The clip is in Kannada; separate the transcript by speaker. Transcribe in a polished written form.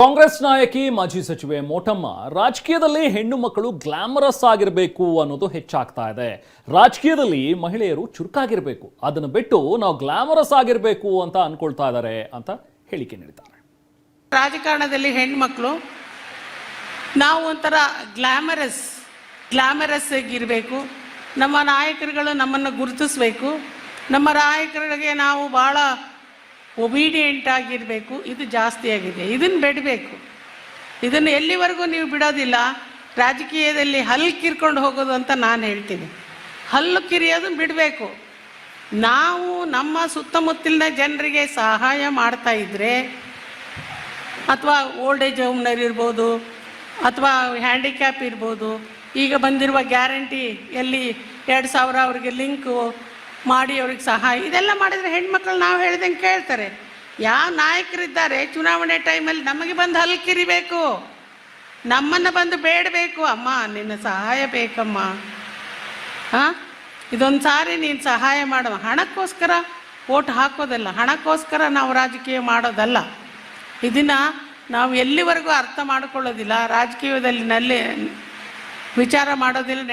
Speaker 1: ಕಾಂಗ್ರೆಸ್ ನಾಯಕಿ ಮಾಜಿ ಸಚಿವೆ ಮೋಟಮ್ಮ ರಾಜಕೀಯದಲ್ಲಿ ಹೆಣ್ಣು ಮಕ್ಕಳು ಗ್ಲಾಮರಸ್ ಆಗಿರಬೇಕು ಅನ್ನೋದು ಹೆಚ್ಚಾಗ್ತಾ ಇದೆ. ರಾಜಕೀಯದಲ್ಲಿ ಮಹಿಳೆಯರು ಚುರುಕಾಗಿರಬೇಕು, ಅದನ್ನು ಬಿಟ್ಟು ನಾವು ಗ್ಲಾಮರಸ್ ಆಗಿರಬೇಕು ಅಂತ ಅನ್ಕೊಳ್ತಾ ಇದ್ದಾರೆ ಅಂತ ಹೇಳಿಕೆ ನೀಡಿದ್ದಾರೆ.
Speaker 2: ರಾಜಕಾರಣದಲ್ಲಿ ಹೆಣ್ಮಕ್ಳು ನಾವು ಒಂಥರ ಗ್ಲಾಮರಸ್ ಆಗಿರಬೇಕು, ನಮ್ಮ ನಾಯಕರುಗಳು ನಮ್ಮನ್ನು ಗುರುತಿಸಬೇಕು, ನಮ್ಮ ನಾಯಕರಿಗೆ ನಾವು ಭಾಳ ಒಬೀಡಿಯೆಂಟ್ ಆಗಿರಬೇಕು. ಇದು ಜಾಸ್ತಿ ಆಗಿದೆ. ಇದನ್ನು ಬಿಡಬೇಕು. ಇದನ್ನು ಎಲ್ಲಿವರೆಗೂ ನೀವು ಬಿಡೋದಿಲ್ಲ. ರಾಜಕೀಯದಲ್ಲಿ ಹಲ್ಲು ಕಿರ್ಕೊಂಡು ಹೋಗೋದು ಅಂತ ನಾನು ಹೇಳ್ತೀನಿ. ಹಲ್ಲು ಕಿರಿಯೋದು ಬಿಡಬೇಕು. ನಾವು ನಮ್ಮ ಸುತ್ತಮುತ್ತಲಿನ ಜನರಿಗೆ ಸಹಾಯ ಮಾಡ್ತಾ ಇದ್ದರೆ, ಅಥವಾ ಓಲ್ಡ್ ಏಜ್ ಹೋಮ್ನವ್ರು ಇರ್ಬೋದು, ಅಥವಾ ಹ್ಯಾಂಡಿಕ್ಯಾಪ್ ಇರ್ಬೋದು, ಈಗ ಬಂದಿರುವ ಗ್ಯಾರಂಟಿ ಎಲ್ಲಿ 2000 ಅವರಿಗೆ ಲಿಂಕು ಮಾಡಿ ಅವ್ರಿಗೆ ಸಹಾಯ, ಇದೆಲ್ಲ ಮಾಡಿದರೆ ಹೆಣ್ಮಕ್ಳು ನಾವು ಹೇಳ್ದಂಗೆ ಕೇಳ್ತಾರೆ. ಯಾವ ನಾಯಕರಿದ್ದಾರೆ ಚುನಾವಣೆ ಟೈಮಲ್ಲಿ ನಮಗೆ ಬಂದು ಹಲ್ಲು ಕಿರಿಬೇಕು, ನಮ್ಮನ್ನು ಬಂದು ಬೇಡಬೇಕು, ಅಮ್ಮ ನಿನ್ನ ಸಹಾಯ ಬೇಕಮ್ಮ, ಹಾಂ ಇದೊಂದು ಸಾರಿ ನೀನು ಸಹಾಯ ಮಾಡುವ. ಹಣಕ್ಕೋಸ್ಕರ ಓಟ್ ಹಾಕೋದಲ್ಲ, ಹಣಕ್ಕೋಸ್ಕರ ನಾವು ರಾಜಕೀಯ ಮಾಡೋದಲ್ಲ. ಇದನ್ನು ನಾವು ಎಲ್ಲಿವರೆಗೂ ಅರ್ಥ ಮಾಡ್ಕೊಳ್ಳೋದಿಲ್ಲ, ರಾಜಕೀಯದಲ್ಲಿ ವಿಚಾರ ಮಾಡೋದಿಲ್ಲ.